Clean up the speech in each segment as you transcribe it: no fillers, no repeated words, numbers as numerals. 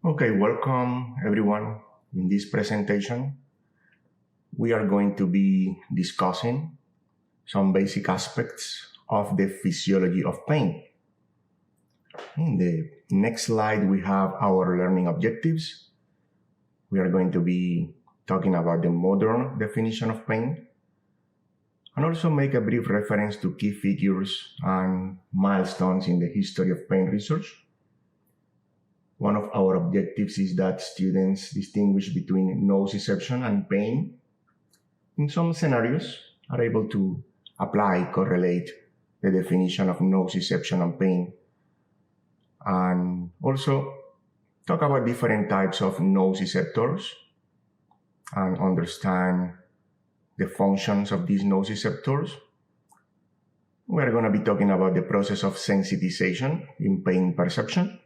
Okay, welcome everyone. In this presentation, we are going to be discussing some basic aspects of the physiology of pain. In the next slide, we have our learning objectives. We are going to be talking about the modern definition of pain and also make a brief reference to key figures and milestones in the history of pain research. One of our objectives is that students distinguish between nociception and pain. In some scenarios, are able to correlate the definition of nociception and pain, and also talk about different types of nociceptors and understand the functions of these nociceptors. We're going to be talking about the process of sensitization in pain perception,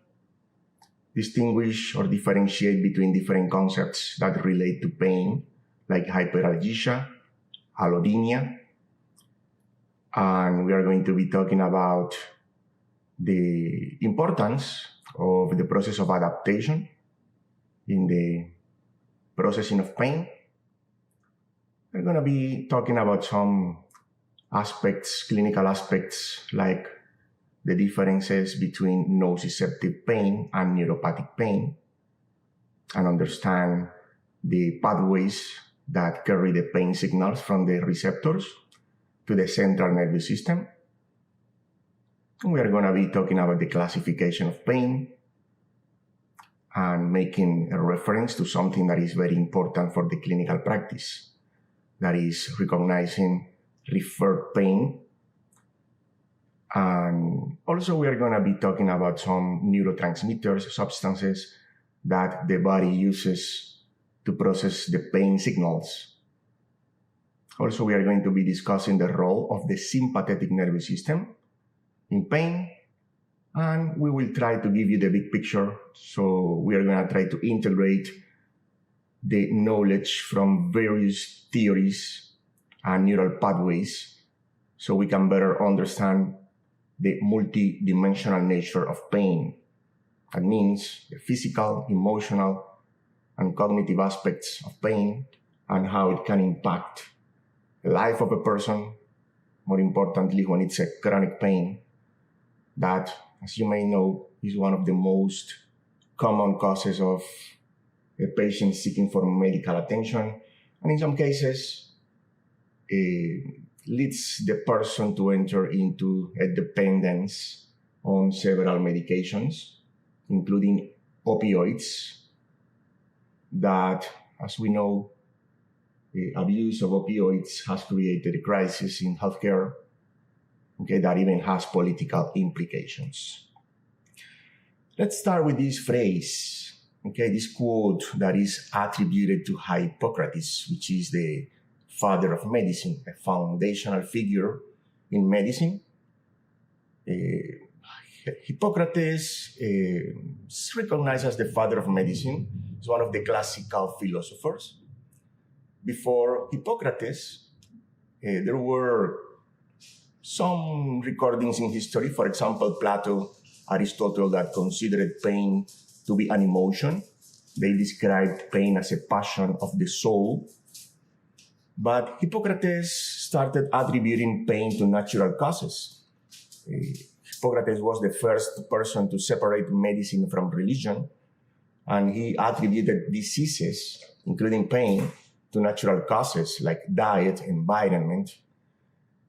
distinguish or differentiate between different concepts that relate to pain, like hyperalgesia, allodynia, and we are going to be talking about the importance of the process of adaptation in the processing of pain. We're going to be talking about some aspects, clinical aspects, like the differences between nociceptive pain and neuropathic pain, and understand the pathways that carry the pain signals from the receptors to the central nervous system. We are going to be talking about the classification of pain and making a reference to something that is very important for the clinical practice, that is recognizing referred pain. And also we are going to be talking about some neurotransmitters, substances that the body uses to process the pain signals. Also, we are going to be discussing the role of the sympathetic nervous system in pain, and we will try to give you the big picture. So we are going to try to integrate the knowledge from various theories and neural pathways so we can better understand the multi-dimensional nature of pain. That means the physical, emotional, and cognitive aspects of pain and how it can impact the life of a person, more importantly when it's a chronic pain that, as you may know, is one of the most common causes of a patient seeking for medical attention, and in some cases leads the person to enter into a dependence on several medications, including opioids, that, as we know, the abuse of opioids has created a crisis in healthcare, that even has political implications. Let's start with this phrase, this quote that is attributed to Hippocrates, which is the father of medicine, a foundational figure in medicine. Hippocrates is recognized as the father of medicine. He's one of the classical philosophers. Before Hippocrates, there were some recordings in history. For example, Plato, Aristotle, that considered pain to be an emotion. They described pain as a passion of the soul. But Hippocrates started attributing pain to natural causes. Hippocrates was the first person to separate medicine from religion, and he attributed diseases, including pain, to natural causes like diet, environment.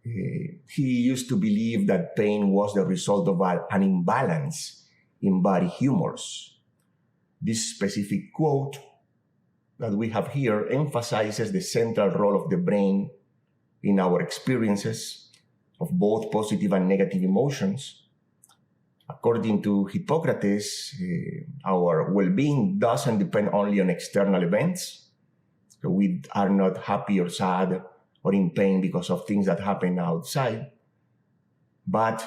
He used to believe that pain was the result of an imbalance in body humors. This specific quote that we have here emphasizes the central role of the brain in our experiences of both positive and negative emotions. According to Hippocrates, our well-being doesn't depend only on external events. So we are not happy or sad or in pain because of things that happen outside, but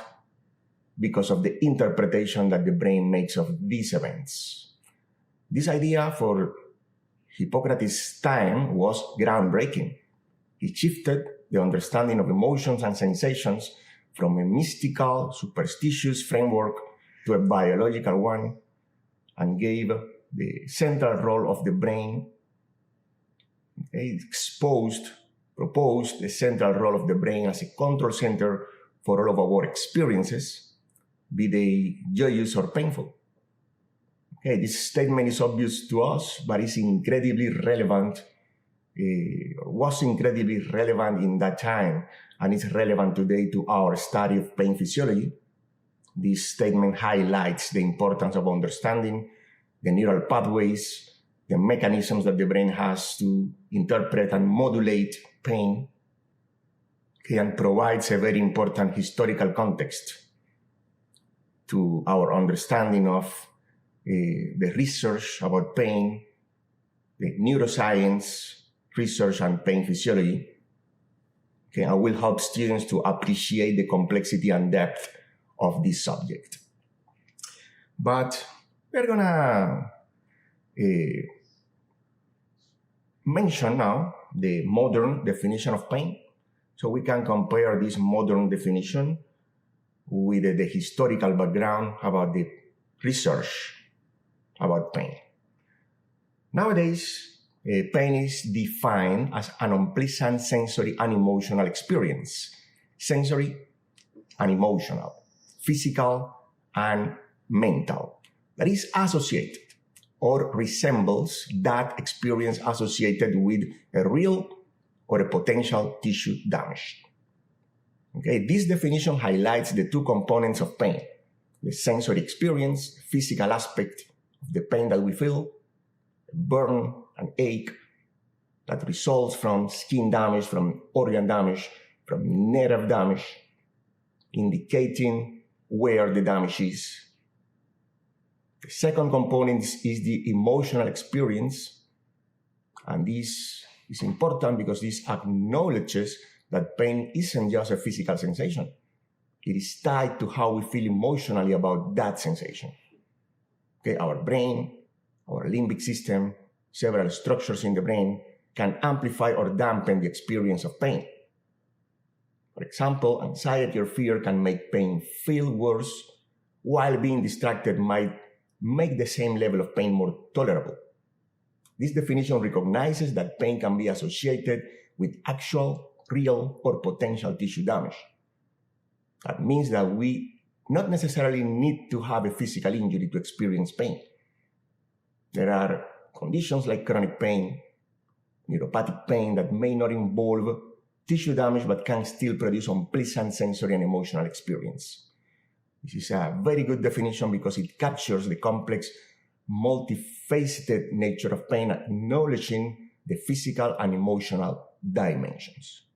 because of the interpretation that the brain makes of these events. This idea for Hippocrates' time was groundbreaking. He shifted the understanding of emotions and sensations from a mystical, superstitious framework to a biological one, and gave the central role of the brain. It proposed the central role of the brain as a control center for all of our experiences, be they joyous or painful. Okay, this statement is obvious to us, but it's incredibly relevant, was incredibly relevant in that time, and is relevant today to our study of pain physiology. This statement highlights the importance of understanding the neural pathways, the mechanisms that the brain has to interpret and modulate pain, okay, and provides a very important historical context to our understanding of the research about pain, the neuroscience research and pain physiology, okay, and will help students to appreciate the complexity and depth of this subject. But we're gonna mention now the modern definition of pain, so we can compare this modern definition with the historical background about the research about pain. Nowadays, pain is defined as an unpleasant sensory and emotional experience. Sensory and emotional, physical and mental, that is associated or resembles that experience associated with a real or a potential tissue damage. Okay, this definition highlights the two components of pain: the sensory experience, the physical aspect of the pain that we feel, a burn, an ache that results from skin damage, from organ damage, from nerve damage, indicating where the damage is. The second component is the emotional experience, and this is important because this acknowledges that pain isn't just a physical sensation. It is tied to how we feel emotionally about that sensation. Okay, our brain, our limbic system, several structures in the brain can amplify or dampen the experience of pain. For example, anxiety or fear can make pain feel worse, while being distracted might make the same level of pain more tolerable. This definition recognizes that pain can be associated with actual, real, or potential tissue damage. That means that we not necessarily need to have a physical injury to experience pain. There are conditions like chronic pain, neuropathic pain that may not involve tissue damage but can still produce unpleasant sensory and emotional experience. This is a very good definition because it captures the complex, multifaceted nature of pain, acknowledging the physical and emotional dimensions.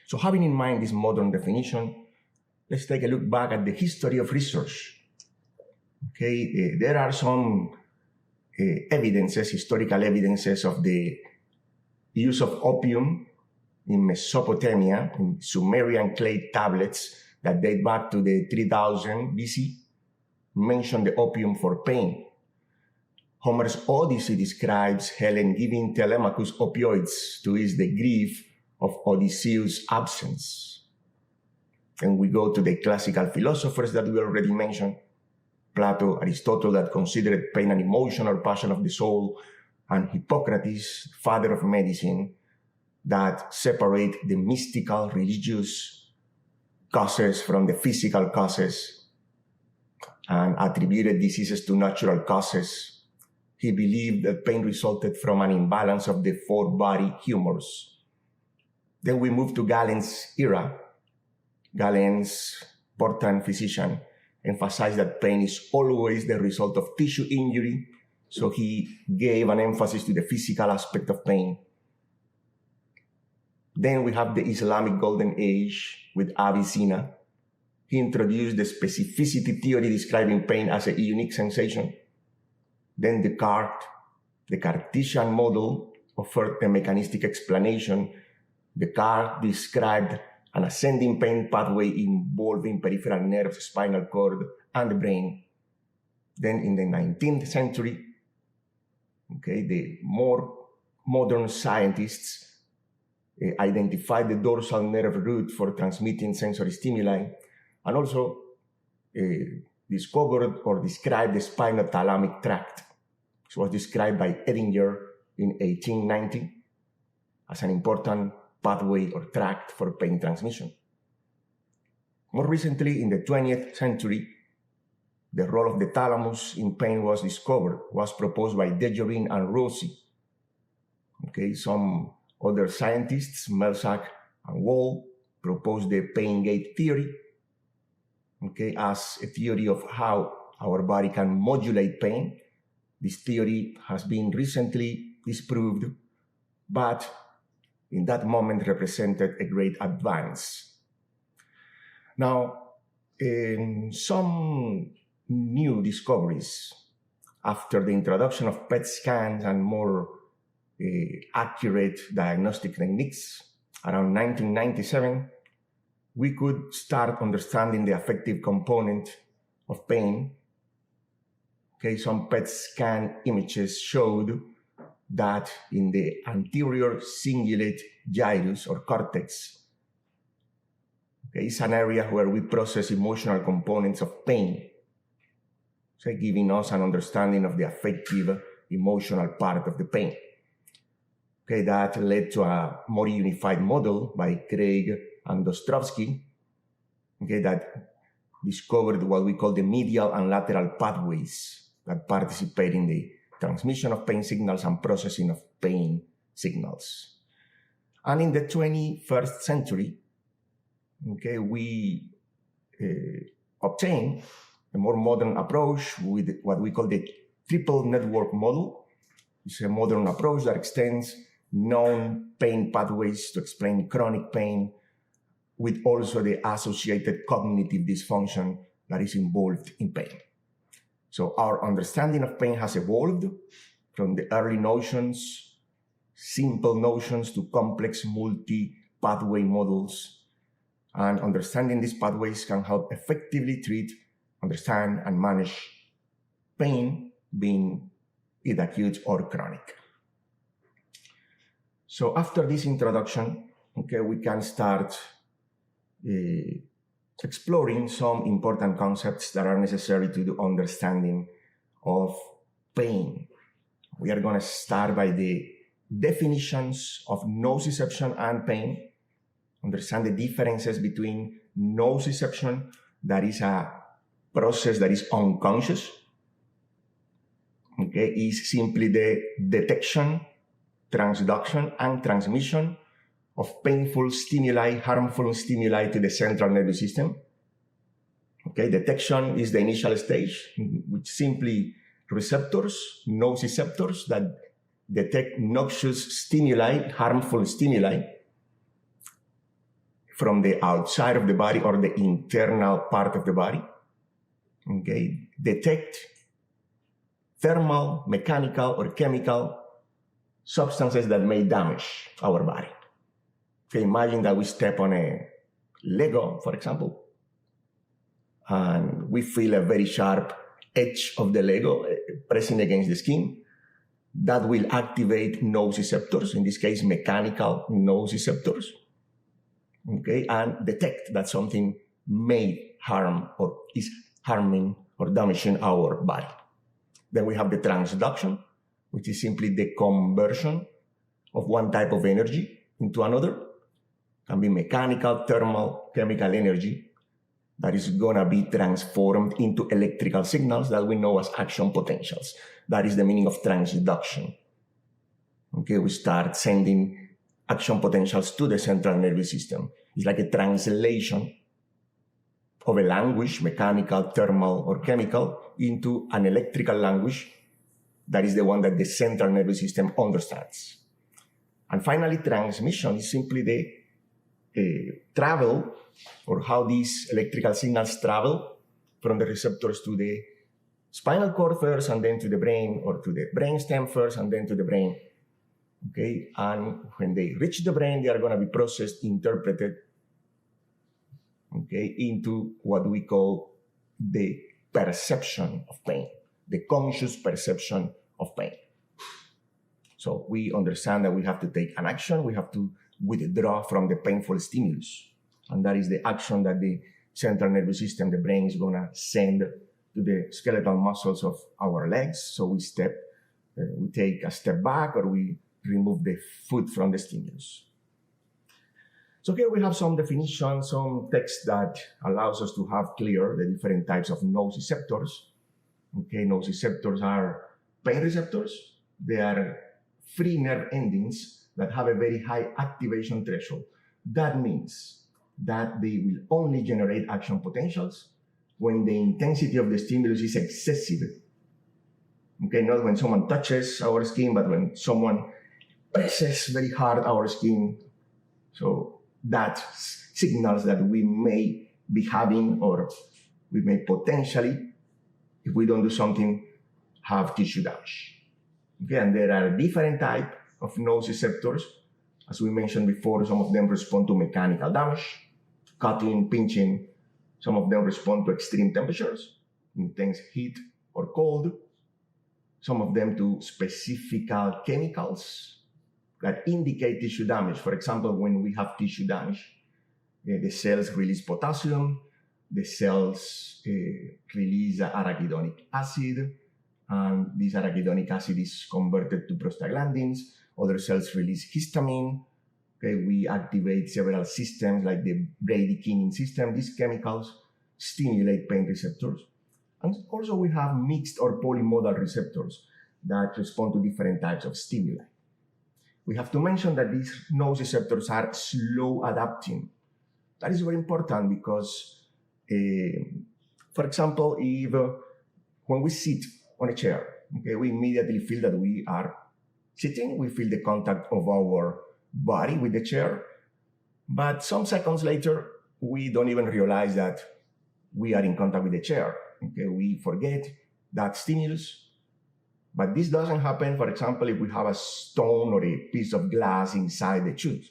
So having in mind this modern definition, let's take a look back at the history of research. Okay, there are some historical evidences of the use of opium in Mesopotamia, in Sumerian clay tablets that date back to the 3000 BC, mention the opium for pain. Homer's Odyssey describes Helen giving Telemachus opioids to ease the grief of Odysseus' absence. And we go to the classical philosophers that we already mentioned, Plato, Aristotle, that considered pain an emotion or passion of the soul, and Hippocrates, father of medicine, that separate the mystical, religious causes from the physical causes and attributed diseases to natural causes. He believed that pain resulted from an imbalance of the four body humors. Then we move to Galen's era. Galen's important physician emphasized that pain is always the result of tissue injury, so he gave an emphasis to the physical aspect of pain. Then we have the Islamic Golden Age with Avicenna. He introduced the specificity theory describing pain as a unique sensation. Then Descartes, the Cartesian model, offered a mechanistic explanation. Descartes described an ascending pain pathway involving peripheral nerves, spinal cord, and the brain. Then in the 19th century, the more modern scientists identified the dorsal nerve root for transmitting sensory stimuli, and also discovered or described the spinothalamic tract It was described by Edinger in 1890 as an important pathway or tract for pain transmission. More recently, in the 20th century, the role of the thalamus in pain was proposed by Dejorin and Rossi. Some other scientists, Melsack and Wall, proposed the pain gate theory, as a theory of how our body can modulate pain. This theory has been recently disproved, but in that moment represented a great advance. Now, some new discoveries after the introduction of PET scans and more accurate diagnostic techniques around 1997, we could start understanding the affective component of pain. Some PET scan images showed that in the anterior cingulate gyrus or cortex, it's an area where we process emotional components of pain, giving us an understanding of the affective, emotional part of the pain. That led to a more unified model by Craig and Dostrovsky, that discovered what we call the medial and lateral pathways that participate in the transmission of pain signals and processing of pain signals. And in the 21st century, we obtained a more modern approach with what we call the triple network model. It's a modern approach that extends known pain pathways to explain chronic pain, with also the associated cognitive dysfunction that is involved in pain. So our understanding of pain has evolved from the early notions, simple notions, to complex multi-pathway models. And understanding these pathways can help effectively treat, understand, and manage pain, being either acute or chronic. So after this introduction, we can start exploring some important concepts that are necessary to the understanding of pain. We are going to start by the definitions of nociception and pain, understand the differences between nociception, that is a process that is unconscious, is simply the detection, transduction, and transmission of painful stimuli, harmful stimuli to the central nervous system. Detection is the initial stage, which simply receptors, nociceptors, that detect noxious stimuli, harmful stimuli from the outside of the body or the internal part of the body. Detect thermal, mechanical, or chemical substances that may damage our body. Imagine that we step on a Lego, for example, and we feel a very sharp edge of the Lego pressing against the skin. That will activate nociceptors, in this case, mechanical nociceptors, and detect that something may harm or is harming or damaging our body. Then we have the transduction, which is simply the conversion of one type of energy into another. Can be mechanical, thermal, chemical energy that is going to be transformed into electrical signals that we know as action potentials. That is the meaning of transduction. We start sending action potentials to the central nervous system. It's like a translation of a language, mechanical, thermal, or chemical, into an electrical language that is the one that the central nervous system understands. And finally, transmission is simply the travel, or how these electrical signals travel from the receptors to the spinal cord first, and then to the brain, or to the brainstem first, and then to the brain. And when they reach the brain, they are going to be processed, interpreted, into what we call the perception of pain, the conscious perception of pain. So we understand that we have to take an action, we have to withdraw from the painful stimulus. And that is the action that the central nervous system, the brain, is going to send to the skeletal muscles of our legs. So we step we take a step back or we remove the foot from the stimulus. So here we have some definitions, some text that allows us to have clear the different types of nociceptors. Okay, nociceptors are pain receptors. They are free nerve endings that have a very high activation threshold. That means that they will only generate action potentials when the intensity of the stimulus is excessive. Okay, not when someone touches our skin, but when someone presses very hard our skin. So that signals that we may be having, or we may potentially, if we don't do something, have tissue damage. Okay, and there are different types of nociceptors. As we mentioned before, some of them respond to mechanical damage, cutting, pinching. Some of them respond to extreme temperatures, intense heat or cold. Some of them to specific chemicals that indicate tissue damage. For example, when we have tissue damage, the cells release potassium, the cells release arachidonic acid, and this arachidonic acid is converted to prostaglandins. Other cells release histamine. Okay, we activate several systems like the bradykinin system. These chemicals stimulate pain receptors. And also we have mixed or polymodal receptors that respond to different types of stimuli. We have to mention that these nociceptors are slow adapting. That is very important because, for example, if when we sit on a chair, okay, we immediately feel that we are sitting, we feel the contact of our body with the chair, but some seconds later, we don't even realize that we are in contact with the chair. Okay, we forget that stimulus. But this doesn't happen, for example, if we have a stone or a piece of glass inside the tooth.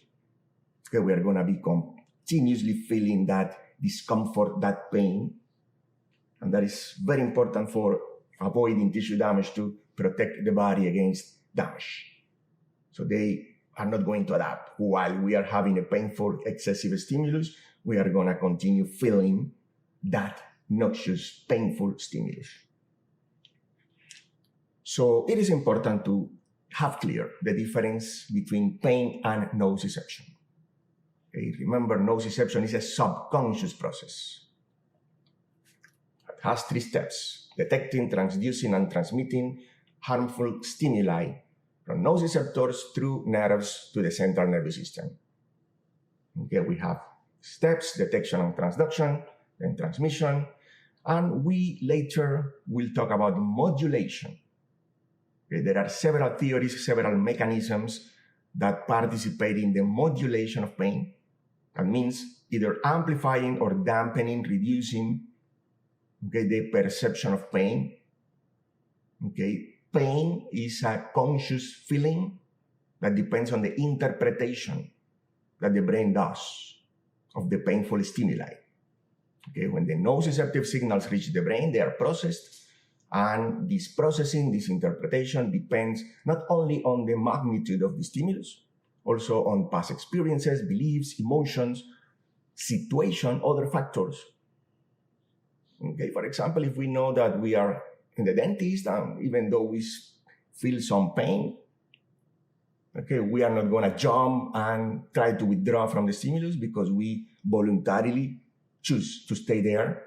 Okay, we are going to be continuously feeling that discomfort, that pain. And that is very important for avoiding tissue damage, to protect the body against damage. So they are not going to adapt. While we are having a painful, excessive stimulus, we are going to continue feeling that noxious, painful stimulus. So it is important to have clear the difference between pain and nociception. Okay, remember, nociception is a subconscious process. It has 3 steps: detecting, transducing, and transmitting harmful stimuli from nociceptors through nerves to the central nervous system. Okay, we have steps: detection and transduction, then transmission, and we later will talk about modulation. Okay, there are several theories, several mechanisms that participate in the modulation of pain. That means either amplifying or dampening, reducing, okay, the perception of pain. Okay, pain is a conscious feeling that depends on the interpretation that the brain does of the painful stimuli. Okay, when the nociceptive signals reach the brain, they are processed, and this processing, this interpretation depends not only on the magnitude of the stimulus, also on past experiences, beliefs, emotions, situation, other factors. Okay, for example, if we know that we are in the dentist, and even though we feel some pain, okay, we are not going to jump and try to withdraw from the stimulus because we voluntarily choose to stay there,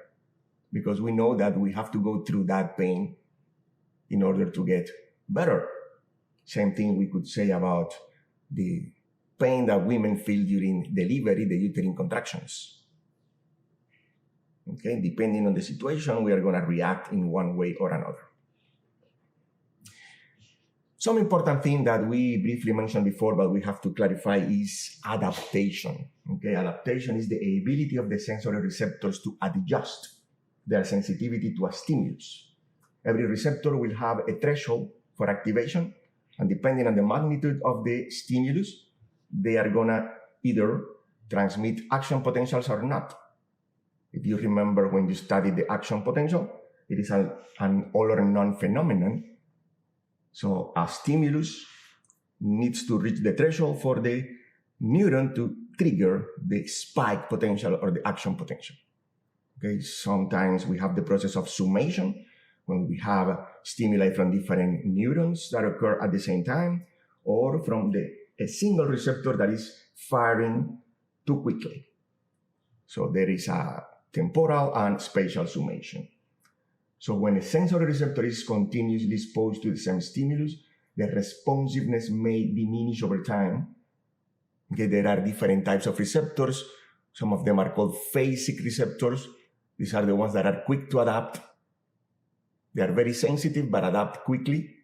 because we know that we have to go through that pain in order to get better. Same thing we could say about the pain that women feel during delivery, the uterine contractions. Okay, depending on the situation, we are going to react in one way or another. Some important thing that we briefly mentioned before, but we have to clarify, is adaptation. Okay, adaptation is the ability of the sensory receptors to adjust their sensitivity to a stimulus. Every receptor will have a threshold for activation, and depending on the magnitude of the stimulus, they are gonna either transmit action potentials or not. If you remember when you studied the action potential, it is an all or none phenomenon. So a stimulus needs to reach the threshold for the neuron to trigger the spike potential or the action potential. Okay, sometimes we have the process of summation, when we have stimuli from different neurons that occur at the same time, or from a single receptor that is firing too quickly. So there is a temporal and spatial summation. So when a sensory receptor is continuously exposed to the same stimulus, the responsiveness may diminish over time. Okay, there are different types of receptors. Some of them are called phasic receptors. These are the ones that are quick to adapt. They are very sensitive but adapt quickly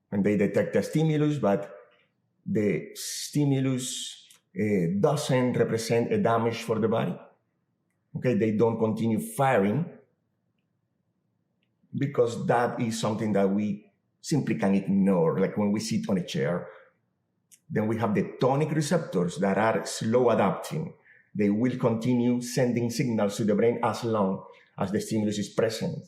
when they detect a stimulus, but the stimulus doesn't represent a damage for the body. Okay, they don't continue firing because that is something that we simply can ignore. Like when we sit on a chair, then we have the tonic receptors that are slow adapting. They will continue sending signals to the brain as long as the stimulus is present.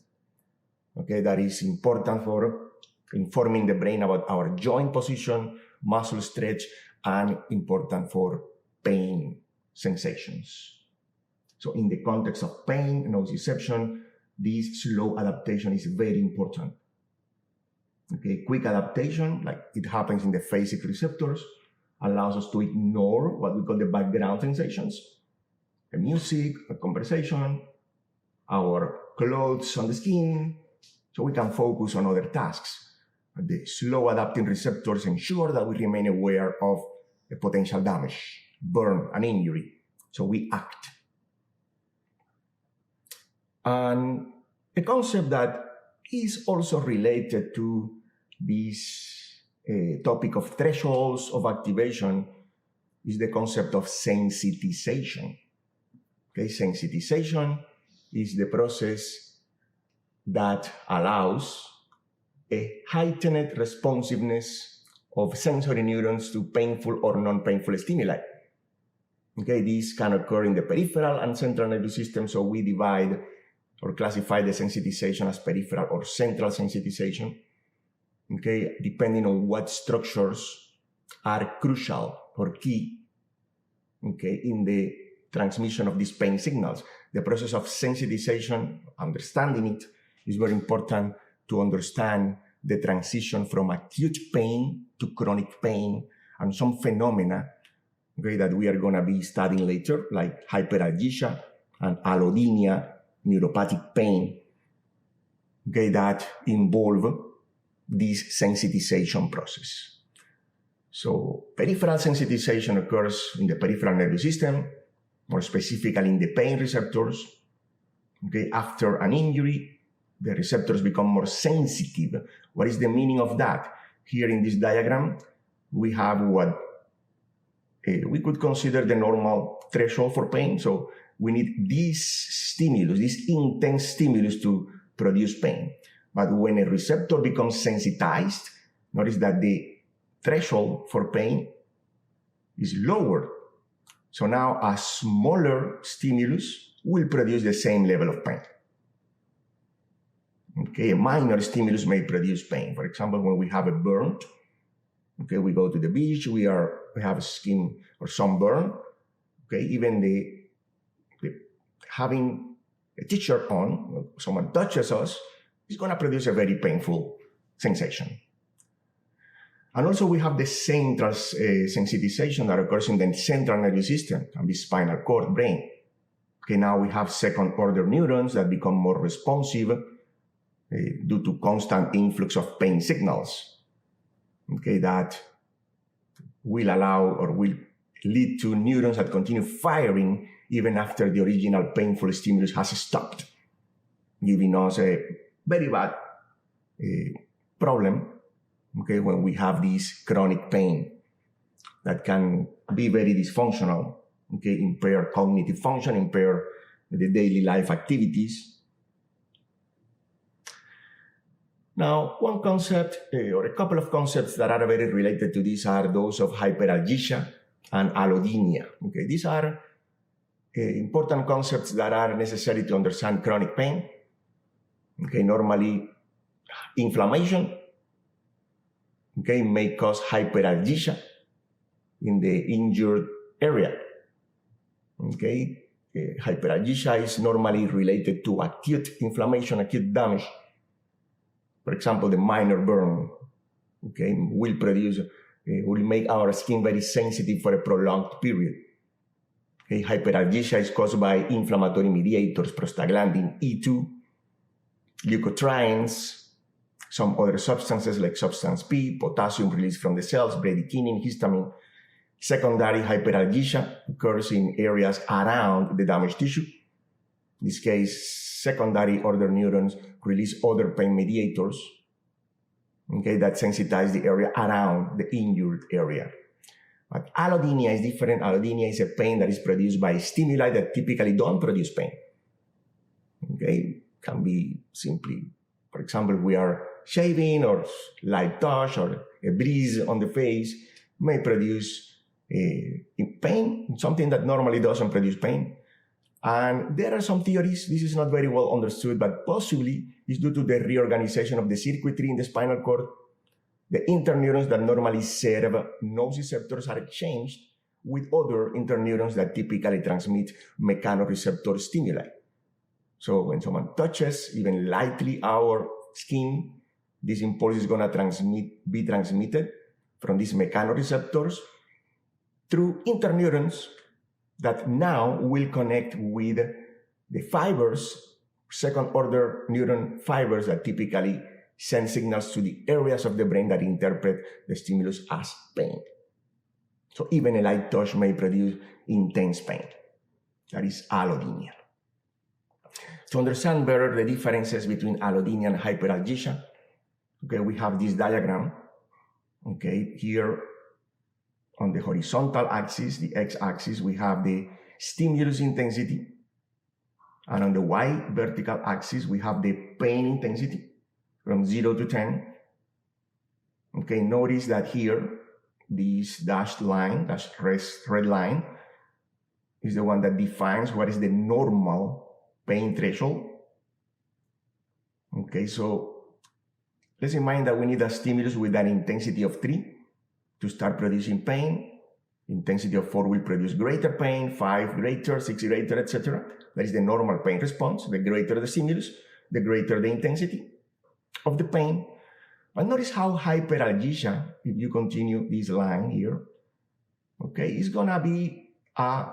Okay, that is important for informing the brain about our joint position, muscle stretch, and important for pain sensations. So in the context of pain, nociception, this slow adaptation is very important. Okay, quick adaptation, like it happens in the phasic receptors, allows us to ignore what we call the background sensations, the music, the conversation, our clothes on the skin, so we can focus on other tasks. The slow adapting receptors ensure that we remain aware of the potential damage, burn, and injury, so we act. And a concept that is also related to this topic of thresholds of activation is the concept of sensitization. Okay, sensitization is the process that allows a heightened responsiveness of sensory neurons to painful or non-painful stimuli. Okay, these can occur in the peripheral and central nervous system, so we divide or classify the sensitization as peripheral or central sensitization, okay, depending on what structures are crucial or key, okay, in the transmission of these pain signals. The process of sensitization, understanding it, is very important to understand the transition from acute pain to chronic pain and some phenomena, okay, that we are going to be studying later, like hyperalgesia and allodynia, neuropathic pain, okay, that involve this sensitization process. So peripheral sensitization occurs in the peripheral nervous system, more specifically in the pain receptors. Okay, after an injury, the receptors become more sensitive. What is the meaning of that? Here in this diagram, we have what we could consider the normal threshold for pain. So we need this stimulus, this intense stimulus to produce pain. But when a receptor becomes sensitized, notice that the threshold for pain is lowered. So now a smaller stimulus will produce the same level of pain. Okay, a minor stimulus may produce pain. For example, when we have a burn, okay, we go to the beach, we have a skin or sunburn. Okay, even the having a t-shirt on, someone touches us, is going to produce a very painful sensation. And also we have the central sensitization that occurs in the central nervous system and the spinal cord, brain. Okay, now we have second order neurons that become more responsive due to constant influx of pain signals. Okay, that will allow or will lead to neurons that continue firing even after the original painful stimulus has stopped, giving us a very bad problem, okay, when we have this chronic pain that can be very dysfunctional, okay, impair cognitive function, impair the daily life activities. Now, one concept or a couple of concepts that are very related to this are those of hyperalgesia and allodynia. Okay, these are important concepts that are necessary to understand chronic pain. Okay, normally inflammation, okay, may cause hyperalgesia in the injured area. Okay, hyperalgesia is normally related to acute inflammation, acute damage For example, the minor burn, okay, will make our skin very sensitive for a prolonged period. Okay, hyperalgesia is caused by inflammatory mediators, prostaglandin E2, leukotrienes, some other substances like substance P, potassium released from the cells, bradykinin, histamine. Secondary hyperalgesia occurs in areas around the damaged tissue. In this case, secondary order neurons release other pain mediators, okay, that sensitize the area around the injured area. But allodynia is different. Allodynia is a pain that is produced by stimuli that typically don't produce pain. Okay, can be simply, for example, we are shaving or light touch or a breeze on the face may produce pain, something that normally doesn't produce pain. And there are some theories, this is not very well understood, but possibly it's due to the reorganization of the circuitry in the spinal cord. The interneurons that normally serve nociceptors are exchanged with other interneurons that typically transmit mechanoreceptor stimuli. So when someone touches, even lightly, our skin, this impulse is going to be transmitted from these mechanoreceptors through interneurons that now will connect with the fibers, second-order neuron fibers that typically send signals to the areas of the brain that interpret the stimulus as pain. So even a light touch may produce intense pain. That is allodynia. To understand better the differences between allodynia and hyperalgesia, okay, we have this diagram. Okay, here on the horizontal axis, the x-axis, we have the stimulus intensity. And on the y vertical axis, we have the pain intensity from 0 to 10. Okay, notice that here, this dashed line, dashed red line, is the one that defines what is the normal pain threshold. Okay, so let's imagine that we need a stimulus with an intensity of 3 to start producing pain. Intensity of 4 will produce greater pain, 5 greater, 6 greater, etc. That is the normal pain response. The greater the stimulus, the greater the intensity of the pain. But notice how hyperalgesia, if you continue this line here, okay, is gonna be a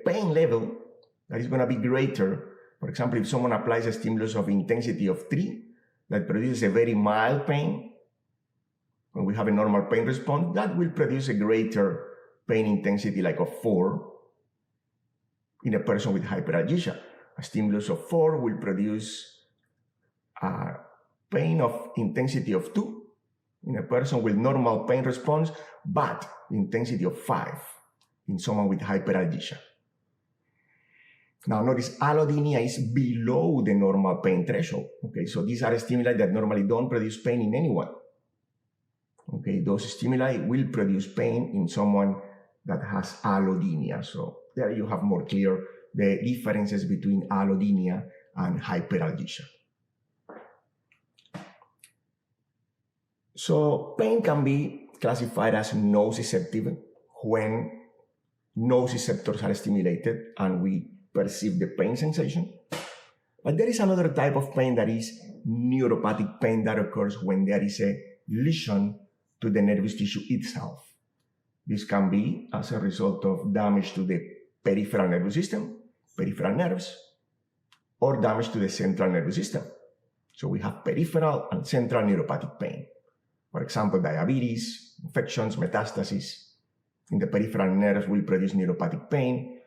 pain level that is gonna be greater. For example, if someone applies a stimulus of intensity of 3, that produces a very mild pain, when we have a normal pain response, that will produce a greater pain intensity like of 4 in a person with hyperalgesia. A stimulus of 4 will produce a pain of intensity of 2 in a person with normal pain response, but intensity of 5 in someone with hyperalgesia. Now notice allodynia is below the normal pain threshold. Okay, so these are stimuli that normally don't produce pain in anyone. Okay, those stimuli will produce pain in someone that has allodynia. So there you have more clear the differences between allodynia and hyperalgesia. So pain can be classified as nociceptive when nociceptors are stimulated and we perceive the pain sensation. But there is another type of pain that is neuropathic pain that occurs when there is a lesion to the nervous tissue itself. This can be as a result of damage to the peripheral nervous system, peripheral nerves, or damage to the central nervous system. So we have peripheral and central neuropathic pain. For example, diabetes, infections, metastases in the peripheral nerves will produce neuropathic pain,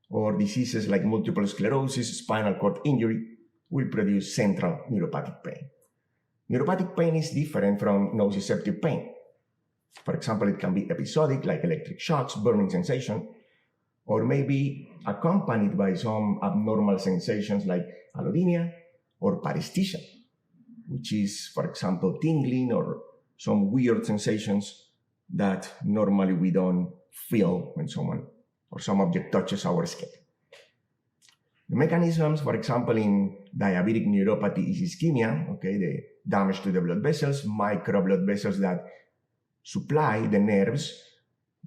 or diseases like multiple sclerosis, spinal cord injury will produce central neuropathic pain. Neuropathic pain is different from nociceptive pain. For example, it can be episodic, like electric shocks, burning sensation, or maybe accompanied by some abnormal sensations like allodynia or paresthesia, which is, for example, tingling or some weird sensations that normally we don't feel when someone or some object touches our skin. The mechanisms, for example, in diabetic neuropathy is ischemia, okay, the damage to the blood vessels, micro blood vessels that supply the nerves.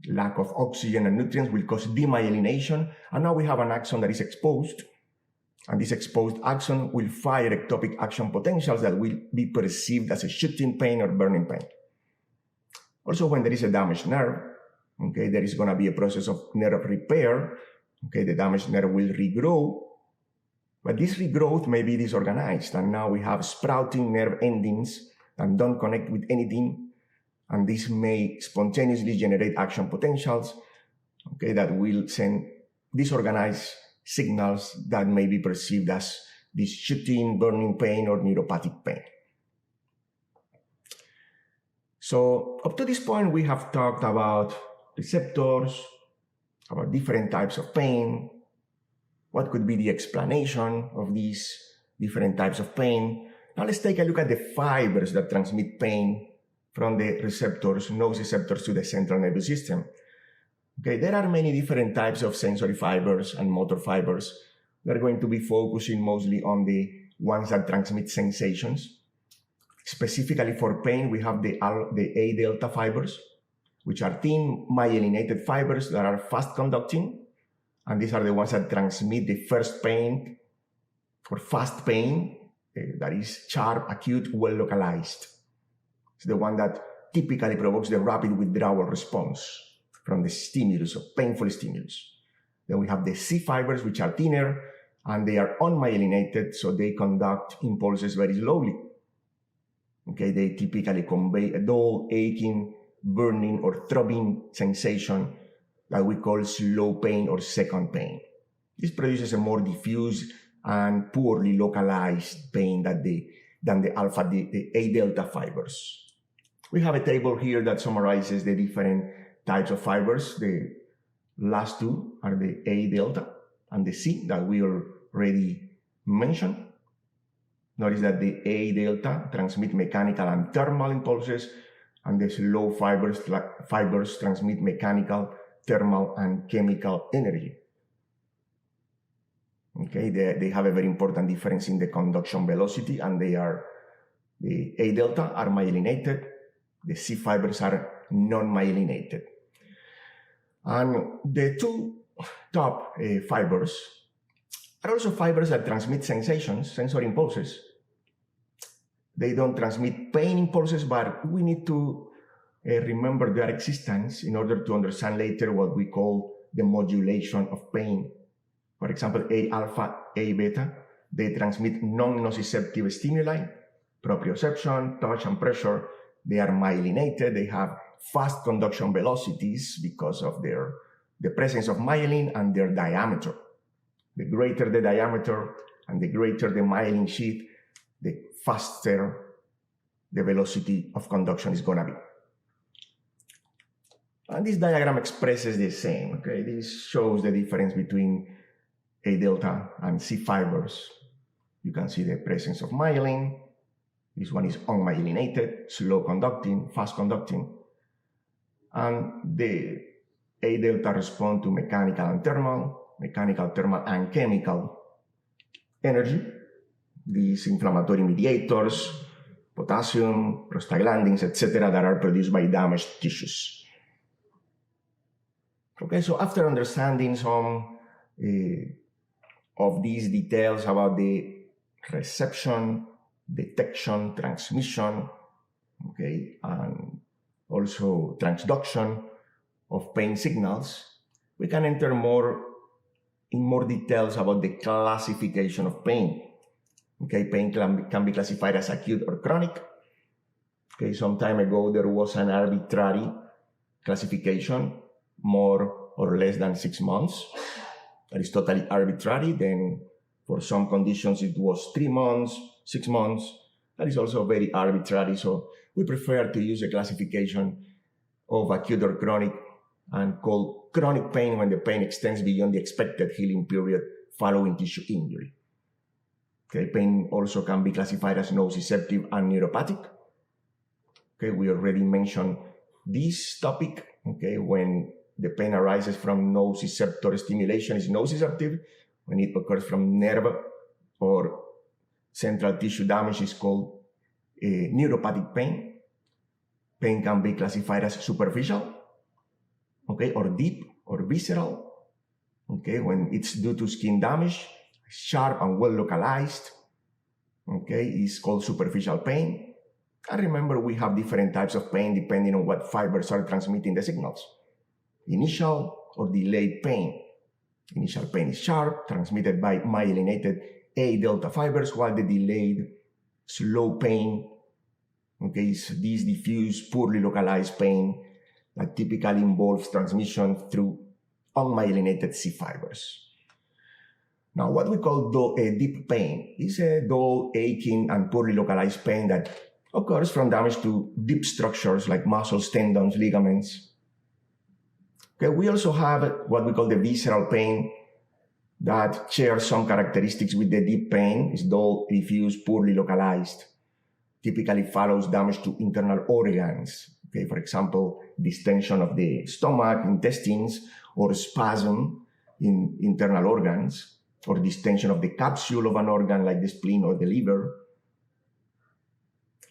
Lack of oxygen and nutrients will cause demyelination, and now we have an axon that is exposed, And this exposed axon will fire ectopic action potentials that will be perceived as a shooting pain or burning pain. Also, when there is a damaged nerve, okay, there is going to be a process of nerve repair. Okay, the damaged nerve will regrow, but this regrowth may be disorganized, and now we have sprouting nerve endings that don't connect with anything, and this may spontaneously generate action potentials, okay, that will send disorganized signals that may be perceived as this shooting, burning pain, or neuropathic pain. So up to this point, we have talked about receptors, about different types of pain, what could be the explanation of these different types of pain. Now let's take a look at the fibers that transmit pain from the receptors, nociceptors, to the central nervous system. Okay, there are many different types of sensory fibers and motor fibers. We're going to be focusing mostly on the ones that transmit sensations. Specifically for pain, we have the A delta fibers, which are thin myelinated fibers that are fast conducting. And these are the ones that transmit the first pain or fast pain that is sharp, acute, well localized. It's the one that typically provokes the rapid withdrawal response from the stimulus, or painful stimulus. Then we have the C fibers, which are thinner, and they are unmyelinated, so they conduct impulses very slowly. Okay, they typically convey a dull, aching, burning, or throbbing sensation that we call slow pain or second pain. This produces a more diffuse and poorly localized pain than the A delta fibers. We have a table here that summarizes the different types of fibers. The last two are the A delta and the C that we already mentioned. Notice that the A delta transmit mechanical and thermal impulses, and the slow fibers transmit mechanical, thermal, and chemical energy. Okay, they have a very important difference in the conduction velocity, and the A delta are myelinated, the C fibers are non-myelinated. And the two top fibers are also fibers that transmit sensations, sensory impulses. They don't transmit pain impulses, but we need to remember their existence in order to understand later what we call the modulation of pain. For example, A alpha, A beta, they transmit non-nociceptive stimuli, proprioception, touch, and pressure. They are myelinated. They have fast conduction velocities because of the presence of myelin and their diameter. The greater the diameter and the greater the myelin sheath, the faster the velocity of conduction is going to be. And this diagram expresses the same. Okay, this shows the difference between A delta and C fibers. You can see the presence of myelin. This one is unmyelinated, slow conducting, fast conducting. And the A delta respond to mechanical, thermal, and chemical energy. These inflammatory mediators, potassium, prostaglandins, etc., that are produced by damaged tissues. Okay, so after understanding some of these details about the reception, detection, transmission, okay, and also transduction of pain signals, we can enter in more details about the classification of pain. Okay, pain can be classified as acute or chronic. Okay, some time ago there was an arbitrary classification, more or less than 6 months. That is totally arbitrary. Then for some conditions it was 3 months, 6 months. That is also very arbitrary. So we prefer to use a classification of acute or chronic and call chronic pain when the pain extends beyond the expected healing period following tissue injury. Okay, pain also can be classified as nociceptive and neuropathic. Okay, we already mentioned this topic. Okay, when the pain arises from nociceptor stimulation is nociceptive. When it occurs from nerve or central tissue damage is called neuropathic pain. Pain can be classified as superficial, okay, or deep or visceral. Okay, when it's due to skin damage, sharp and well localized, okay, is called superficial pain. And remember, we have different types of pain depending on what fibers are transmitting the signals. Initial or delayed pain. Initial pain is sharp, transmitted by myelinated A delta fibers, while the delayed slow pain, okay, is this diffuse, poorly localized pain that typically involves transmission through unmyelinated C fibers. Now, what we call deep pain is a dull, aching, and poorly localized pain that occurs from damage to deep structures like muscles, tendons, ligaments. Okay, we also have what we call the visceral pain that shares some characteristics with the deep pain. It's dull, diffuse, poorly localized. Typically follows damage to internal organs. Okay, for example, distension of the stomach, intestines, or spasm in internal organs, or distension of the capsule of an organ like the spleen or the liver.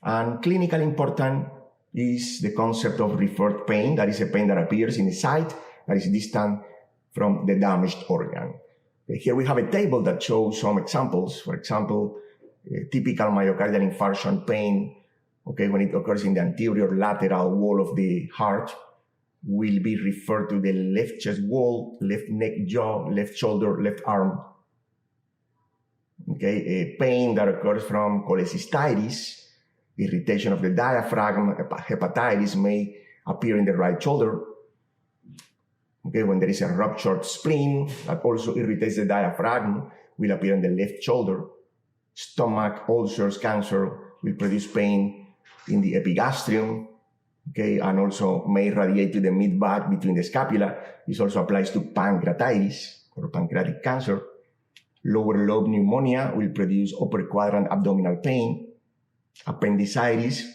And clinically important is the concept of referred pain. That is a pain that appears in a site that is distant from the damaged organ. Okay, here we have a table that shows some examples. For example, typical myocardial infarction pain, okay, when it occurs in the anterior lateral wall of the heart, will be referred to the left chest wall, left neck, jaw, left shoulder, left arm. Okay, a pain that occurs from cholecystitis, irritation of the diaphragm, hepatitis may appear in the right shoulder. Okay, when there is a ruptured spleen that also irritates the diaphragm, will appear in the left shoulder. Stomach ulcers, cancer will produce pain in the epigastrium, okay, and also may radiate to the mid-back between the scapula. This also applies to pancreatitis or pancreatic cancer. Lower lobe pneumonia will produce upper quadrant abdominal pain. Appendicitis,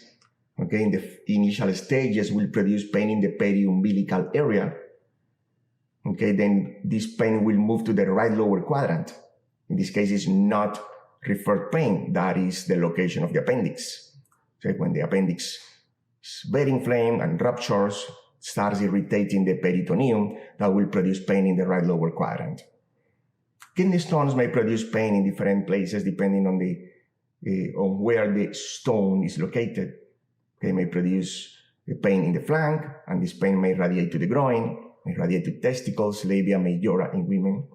okay, in the initial stages will produce pain in the periumbilical area. Okay, then this pain will move to the right lower quadrant. In this case, it's not referred pain. That is the location of the appendix. So when the appendix is very inflamed and ruptures, starts irritating the peritoneum, that will produce pain in the right lower quadrant. Kidney stones may produce pain in different places depending on on where the stone is located. They may produce a pain in the flank, and this pain may radiate to the groin, may radiate to testicles, labia majora in women.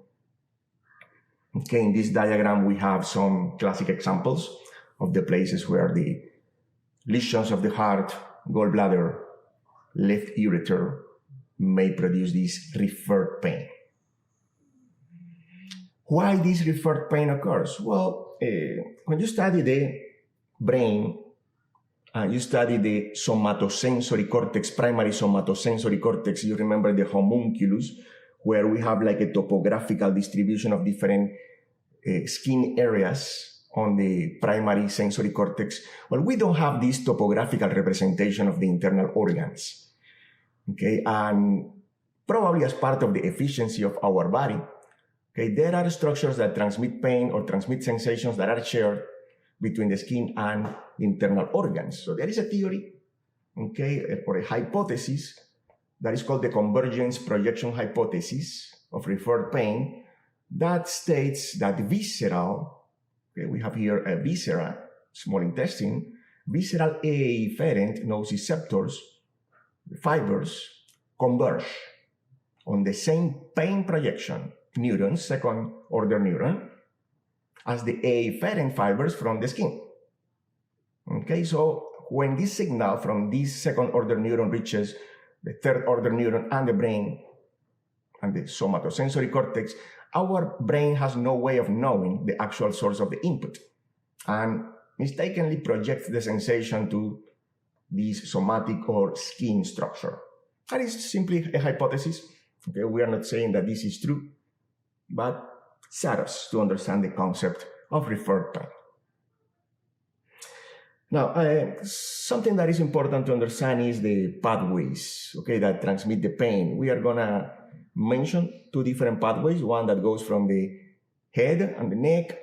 Okay, in this diagram we have some classic examples of the places where the lesions of the heart, gallbladder, left ureter may produce this referred pain. Why this referred pain occurs? Well, when you study the brain, you study the somatosensory cortex, primary somatosensory cortex, you remember the homunculus, where we have like a topographical distribution of different skin areas on the primary sensory cortex. Well, we don't have this topographical representation of the internal organs. Okay, and probably as part of the efficiency of our body, okay, there are structures that transmit pain or transmit sensations that are shared between the skin and internal organs. So there is a theory, okay, or a hypothesis that is called the convergence projection hypothesis of referred pain that states that visceral, okay, we have here a viscera, small intestine, visceral afferent nociceptors, fibers, converge on the same pain projection neurons, second order neuron, as the afferent fibers from the skin. Okay, so when this signal from this second order neuron reaches the third order neuron and the brain and the somatosensory cortex, our brain has no way of knowing the actual source of the input and mistakenly projects the sensation to this somatic or skin structure. That is simply a hypothesis. Okay, we are not saying that this is true, but serves us to understand the concept of referred pain. Now, something that is important to understand is the pathways, okay, that transmit the pain. We are gonna mention two different pathways, one that goes from the head and the neck,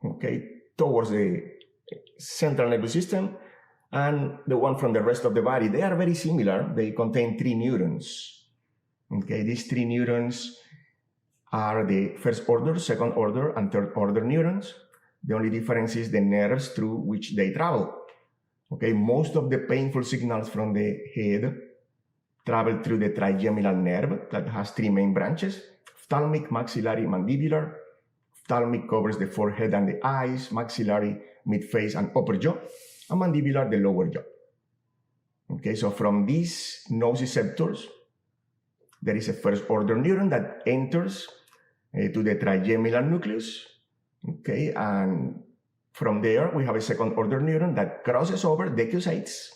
okay, towards the central nervous system, and the one from the rest of the body. They are very similar. They contain 3 neurons. Okay, these 3 neurons are the first order, second order, and third order neurons. The only difference is the nerves through which they travel. Okay, most of the painful signals from the head travel through the trigeminal nerve that has three main branches: ophthalmic, maxillary, mandibular. Ophthalmic covers the forehead and the eyes, maxillary, mid-face, and upper jaw, and mandibular, the lower jaw. Okay, so from these nociceptors, there is a first order neuron that enters to the trigeminal nucleus. Okay, and from there, we have a second order neuron that crosses over, decusates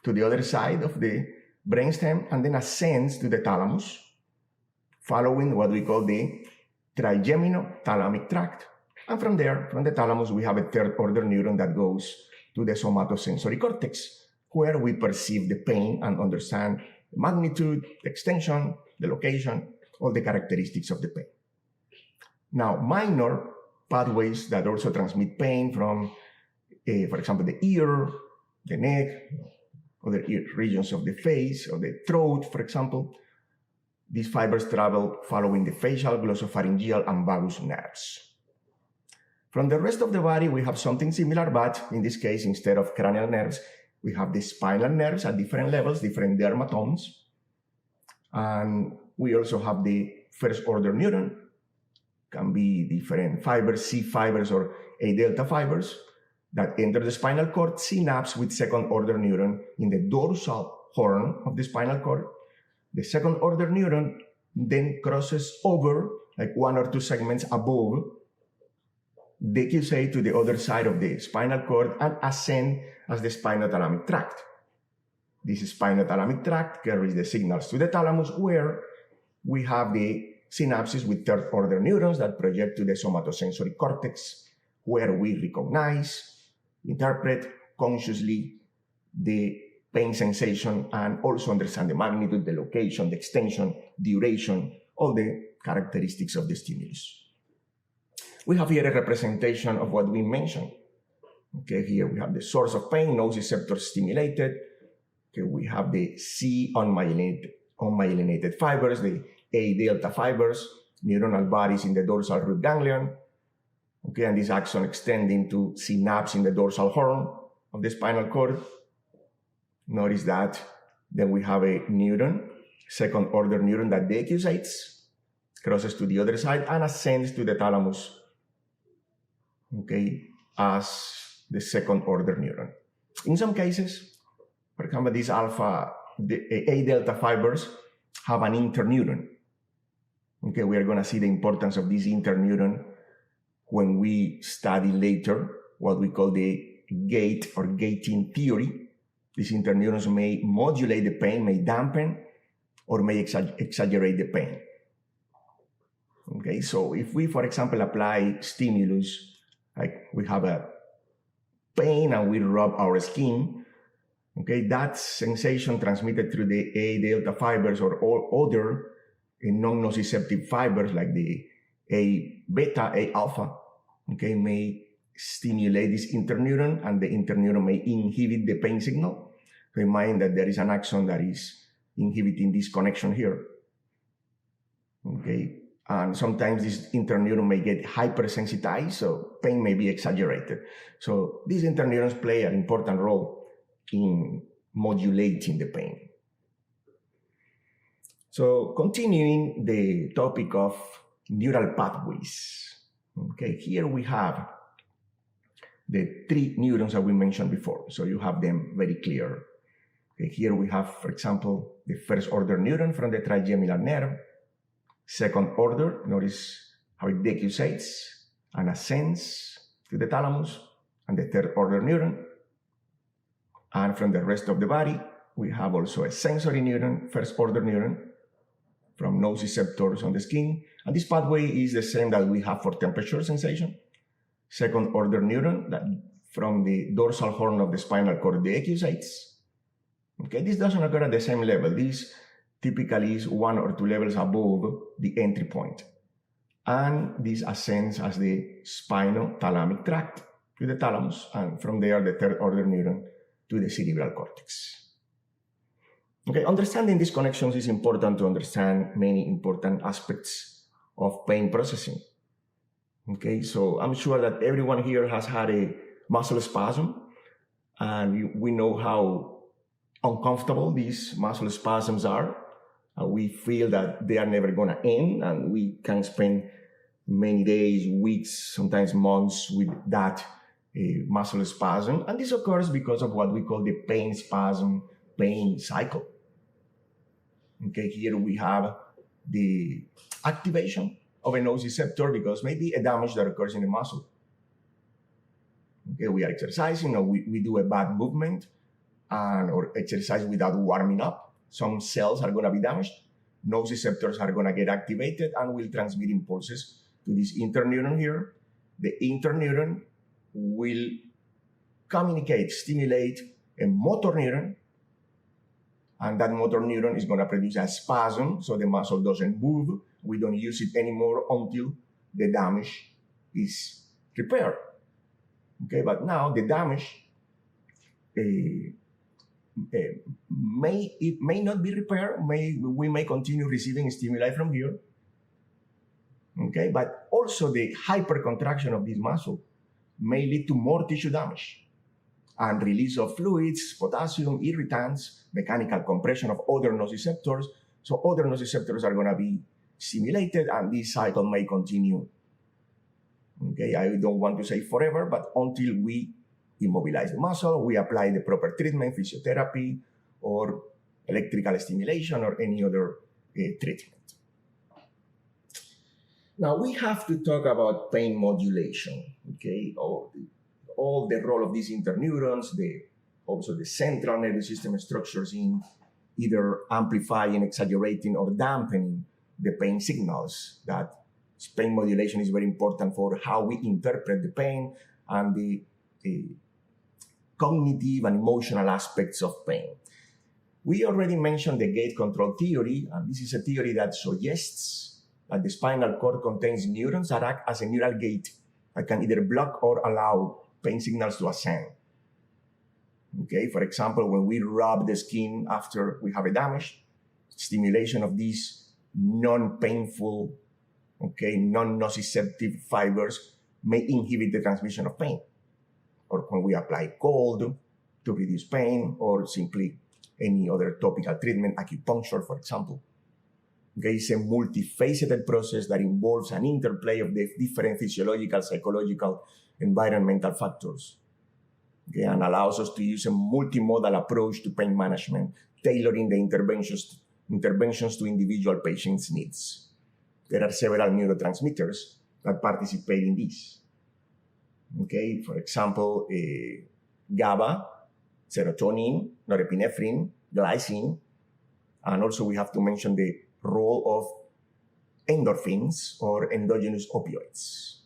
to the other side of the brainstem, and then ascends to the thalamus, following what we call the trigeminothalamic tract. And from there, from the thalamus, we have a third order neuron that goes to the somatosensory cortex, where we perceive the pain and understand the magnitude, the extension, the location, all the characteristics of the pain. Now, minor pathways that also transmit pain from, for example, the ear, the neck, other regions of the face or the throat, for example. These fibers travel following the facial, glossopharyngeal, and vagus nerves. From the rest of the body, we have something similar, but in this case, instead of cranial nerves, we have the spinal nerves at different levels, different dermatomes. And we also have the first order neuron, can be different fibers, C fibers or A delta fibers that enter the spinal cord, synapse with second order neuron in the dorsal horn of the spinal cord. The second order neuron then crosses over, like one or two segments above, decusate to the other side of the spinal cord and ascend as the spinothalamic tract. This spinothalamic tract carries the signals to the thalamus, where we have the synapses with third order neurons that project to the somatosensory cortex, where we recognize, interpret consciously the pain sensation and also understand the magnitude, the location, the extension, duration, all the characteristics of the stimulus. We have here a representation of what we mentioned. Okay, here we have the source of pain, nociceptor stimulated. Okay, we have the C unmyelinated fibers, the A delta fibers, neuronal bodies in the dorsal root ganglion. Okay, and this axon extending to synapse in the dorsal horn of the spinal cord. Notice that then we have a neuron, second order neuron that decusates, crosses to the other side, and ascends to the thalamus, okay, as the second order neuron. In some cases, for example, these A delta fibers have an interneuron. Okay, we are going to see the importance of this interneuron when we study later what we call the gate or gating theory. These interneurons may modulate the pain, may dampen, or may exaggerate the pain. Okay, so if we, for example, apply stimulus, like we have a pain and we rub our skin, okay, that sensation transmitted through the A delta fibers or all other non-nociceptive fibers like the A beta, A alpha, okay, may stimulate this interneuron, and the interneuron may inhibit the pain signal. Remind that there is an axon that is inhibiting this connection here. Okay, and sometimes this interneuron may get hypersensitized, so pain may be exaggerated. So these interneurons play an important role in modulating the pain. So continuing the topic of neural pathways. Okay, here we have the three neurons that we mentioned before. So you have them very clear. Okay, here we have, for example, the first order neuron from the trigeminal nerve. Second order, notice how it decusates and ascends to the thalamus, and the third order neuron. And from the rest of the body, we have also a sensory neuron, first order neuron, from nociceptors on the skin. And this pathway is the same that we have for temperature sensation. Second order neuron that from the dorsal horn of the spinal cord decusates. Okay, this doesn't occur at the same level. This typically is one or two levels above the entry point. And this ascends as the spinothalamic tract to the thalamus, and from there the third order neuron to the cerebral cortex. Okay, understanding these connections is important to understand many important aspects of pain processing. Okay, so I'm sure that everyone here has had a muscle spasm, and we know how uncomfortable these muscle spasms are. We feel that they are never going to end, and we can spend many days, weeks, sometimes months with that muscle spasm. And this occurs because of what we call the pain spasm pain cycle. Okay, here we have the activation of a nociceptor because maybe a damage that occurs in the muscle. Okay, we are exercising, or we do a bad movement or exercise without warming up. Some cells are going to be damaged. Nociceptors are going to get activated and will transmit impulses to this interneuron here. The interneuron will communicate, stimulate a motor neuron, and that motor neuron is going to produce a spasm, so the muscle doesn't move. We don't use it anymore until the damage is repaired. Okay, but now the damage may not be repaired. We may continue receiving stimuli from here. Okay, but also the hypercontraction of this muscle may lead to more tissue damage and release of fluids, potassium, irritants, mechanical compression of other nociceptors. So other nociceptors are going to be stimulated, and this cycle may continue. Okay, I don't want to say forever, but until we immobilize the muscle, we apply the proper treatment, physiotherapy, or electrical stimulation, or any other treatment. Now we have to talk about pain modulation. Okay, all the role of these interneurons, also the central nervous system structures in either amplifying, exaggerating, or dampening the pain signals. That pain modulation is very important for how we interpret the pain and the cognitive and emotional aspects of pain. We already mentioned the gate control theory, and this is a theory that suggests that the spinal cord contains neurons that act as a neural gate that can either block or allow pain signals to ascend. Okay, for example, when we rub the skin after we have a damage, stimulation of these non-painful, non-nociceptive fibers may inhibit the transmission of pain. Or when we apply cold to reduce pain, or simply any other topical treatment, acupuncture, for example. Okay, it's a multifaceted process that involves an interplay of the different physiological, psychological, environmental factors, okay, and allows us to use a multimodal approach to pain management, tailoring the interventions to individual patients' needs. There are several neurotransmitters that participate in this. Okay, for example, GABA, serotonin, norepinephrine, glycine, and also we have to mention the role of endorphins or endogenous opioids.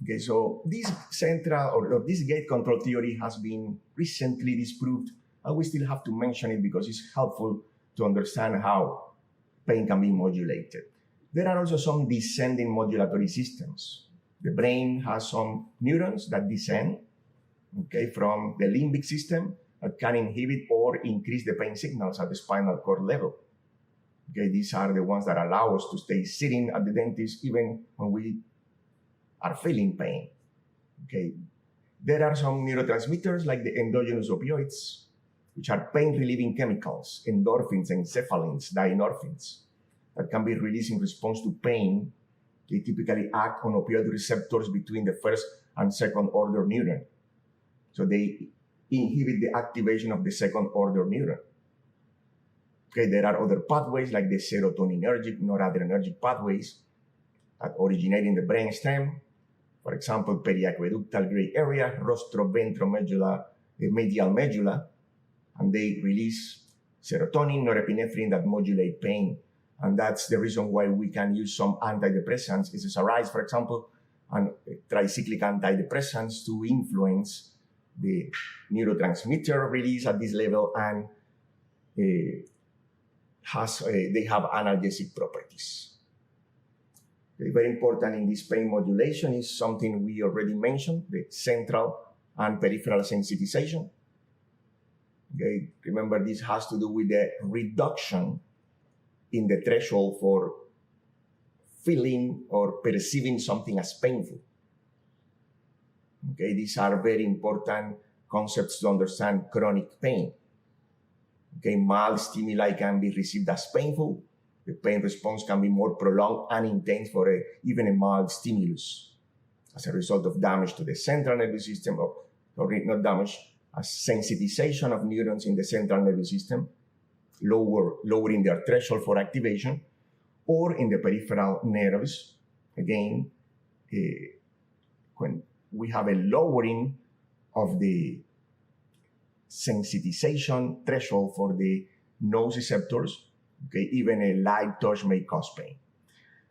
Okay, so this central or this gate control theory has been recently disproved, and we still have to mention it because it's helpful to understand how pain can be modulated. There are also some descending modulatory systems. The brain has some neurons that descend, okay, from the limbic system that can inhibit or increase the pain signals at the spinal cord level. Okay, these are the ones that allow us to stay sitting at the dentist even when we are feeling pain. Okay, there are some neurotransmitters like the endogenous opioids, which are pain-relieving chemicals, endorphins, encephalins, dynorphins, that can be released in response to pain. They typically act on opioid receptors between the first and second order neuron. So they inhibit the activation of the second order neuron. Okay, there are other pathways like the serotoninergic, noradrenergic pathways that originate in the brainstem. For example, periaqueductal gray area, rostroventromedulla, medial medulla, and they release serotonin, norepinephrine that modulate pain. And that's the reason why we can use some antidepressants, SSRIs, for example, and tricyclic antidepressants to influence the neurotransmitter release at this level, and they have analgesic properties. Very important in this pain modulation is something we already mentioned, the central and peripheral sensitization. Okay, remember, this has to do with the reduction in the threshold for feeling or perceiving something as painful. Okay, these are very important concepts to understand chronic pain. Okay, mild stimuli can be received as painful. The pain response can be more prolonged and intense for even a mild stimulus as a result of damage to the central nervous system, or not damage, a sensitization of neurons in the central nervous system, lowering their threshold for activation, or in the peripheral nerves. Again, when we have a lowering of the sensitization threshold for the nociceptors, okay, even a light touch may cause pain.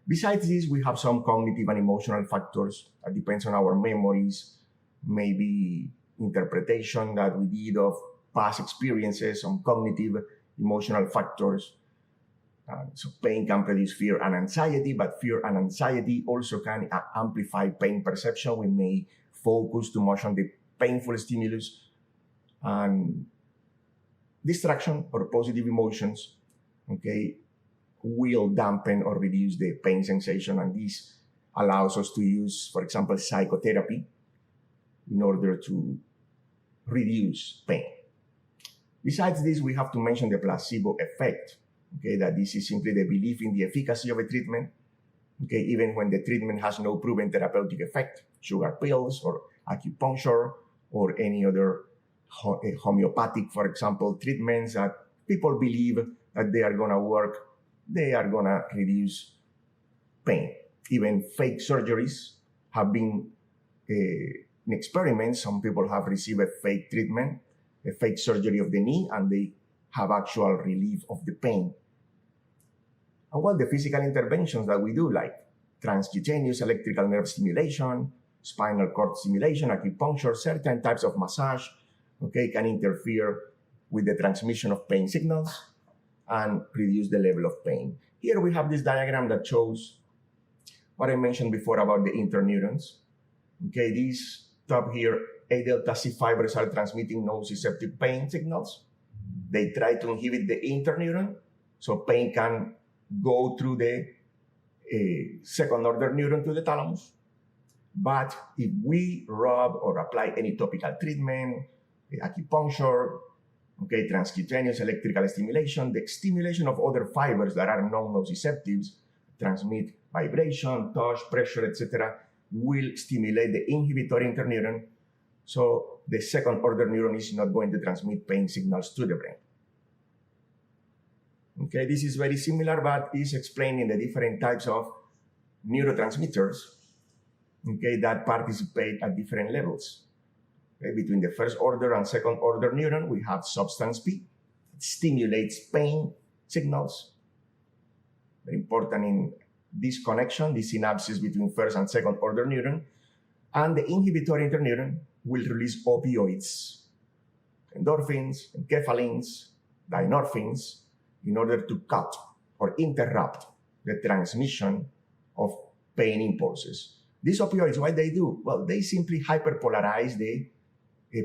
Besides this, we have some cognitive and emotional factors that depends on our memories, maybe interpretation that we did of past experiences, some cognitive, emotional factors. So pain can produce fear and anxiety, but fear and anxiety also can amplify pain perception. We may focus too much on the painful stimulus, and distraction or positive emotions, okay, will dampen or reduce the pain sensation, and this allows us to use, for example, psychotherapy in order to reduce pain. Besides this, we have to mention the placebo effect, okay, that this is simply the belief in the efficacy of a treatment, okay, even when the treatment has no proven therapeutic effect, sugar pills or acupuncture or any other homeopathic, for example, treatments that people believe that they are going to work, they are going to reduce pain. Even fake surgeries have been in experiments. Some people have received a fake treatment, a fake surgery of the knee, and they have actual relief of the pain. And well, the physical interventions that we do, like transcutaneous electrical nerve stimulation, spinal cord stimulation, acupuncture, certain types of massage, okay, can interfere with the transmission of pain signals and reduce the level of pain. Here we have this diagram that shows what I mentioned before about the interneurons. Okay, these top here, A delta C fibers are transmitting nociceptive pain signals. They try to inhibit the interneuron, so pain can go through the second order neuron to the thalamus. But if we rub or apply any topical treatment, acupuncture, okay, transcutaneous electrical stimulation, the stimulation of other fibers that are non-nociceptives, transmit vibration, touch, pressure, etc., will stimulate the inhibitory interneuron, so the second order neuron is not going to transmit pain signals to the brain. Okay, this is very similar, but is explained in the different types of neurotransmitters, okay, that participate at different levels. Okay, between the first order and second order neuron, we have substance P. It stimulates pain signals. Very important in this connection, the synapses between first and second order neuron. And the inhibitory interneuron will release opioids, endorphins, enkephalins, dynorphins, in order to cut or interrupt the transmission of pain impulses. These opioids, what they do? Well, they simply hyperpolarize the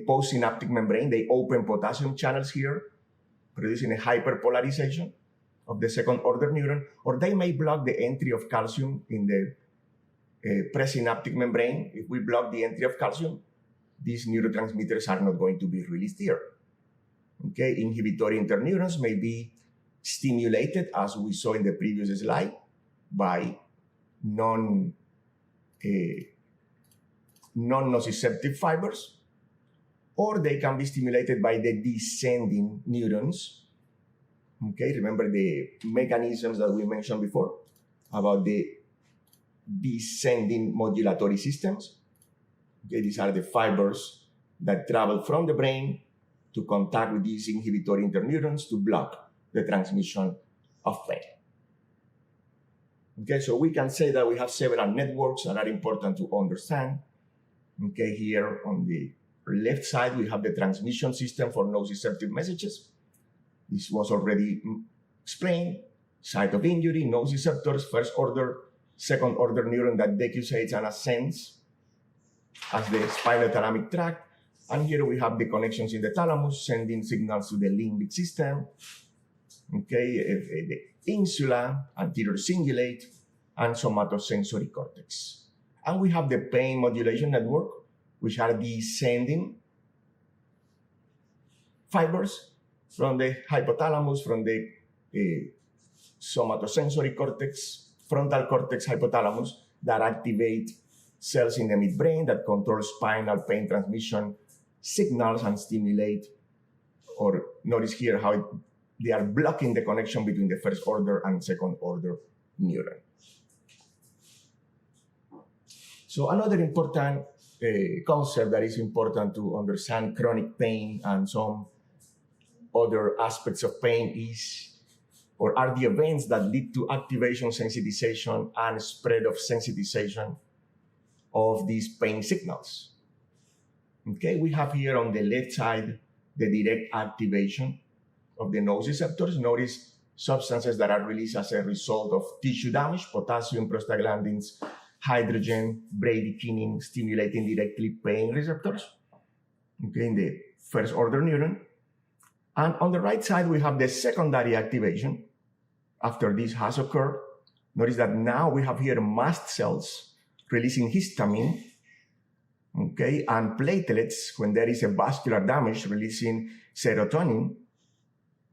postsynaptic membrane. They open potassium channels here, producing a hyperpolarization of the second order neuron, or they may block the entry of calcium in the presynaptic membrane. If we block the entry of calcium, these neurotransmitters are not going to be released here. Okay, inhibitory interneurons may be stimulated, as we saw in the previous slide, by non-nociceptive fibers, or they can be stimulated by the descending neurons. Okay, remember the mechanisms that we mentioned before about the descending modulatory systems. Okay, these are the fibers that travel from the brain to contact with these inhibitory interneurons to block the transmission of pain. Okay, so we can say that we have several networks that are important to understand. Okay, here on the left side, we have the transmission system for nociceptive messages. This was already explained. Site of injury, nociceptors, first order, second order neuron that decusates and ascends as the spinal thalamic tract. And here we have the connections in the thalamus, sending signals to the limbic system. Okay, the insula, anterior cingulate, and somatosensory cortex. And we have the pain modulation network, which are descending fibers from the hypothalamus, from the somatosensory cortex, frontal cortex, hypothalamus, that activate cells in the midbrain that control spinal pain transmission signals and stimulate, or notice here how they are blocking the connection between the first order and second order neuron. So another important concept that is important to understand chronic pain and some other aspects of pain is, or are the events that lead to activation, sensitization, and spread of sensitization of these pain signals. Okay, we have here on the left side the direct activation of the nociceptors. Notice substances that are released as a result of tissue damage, potassium, prostaglandins, hydrogen, bradykinin, stimulating directly pain receptors, okay, in the first order neuron. And on the right side, we have the secondary activation. After this has occurred, notice that now we have here mast cells releasing histamine, okay, and platelets, when there is a vascular damage, releasing serotonin.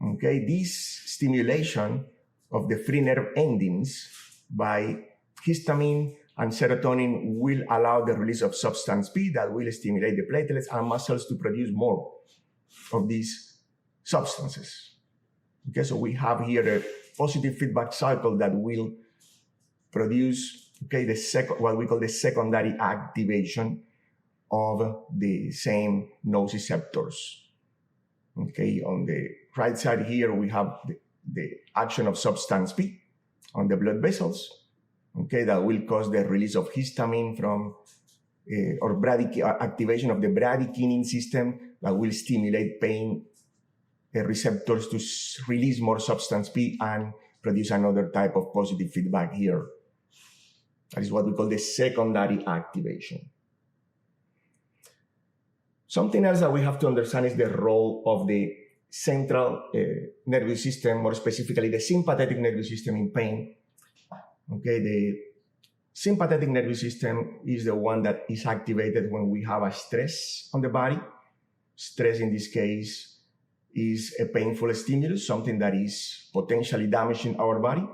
Okay, this stimulation of the free nerve endings by histamine and serotonin will allow the release of substance P that will stimulate the platelets and muscles to produce more of these substances. Okay, so we have here a positive feedback cycle that will produce, okay, what we call the secondary activation of the same nociceptors. Okay, on the right side here, we have the action of substance P on the blood vessels, okay, that will cause the release of histamine from, or activation of the bradykinin system that will stimulate pain receptors to release more substance P and produce another type of positive feedback here. That is what we call the secondary activation. Something else that we have to understand is the role of the central nervous system, more specifically the sympathetic nervous system in pain. Okay, the sympathetic nervous system is the one that is activated when we have a stress on the body. Stress in this case is a painful stimulus, something that is potentially damaging our body.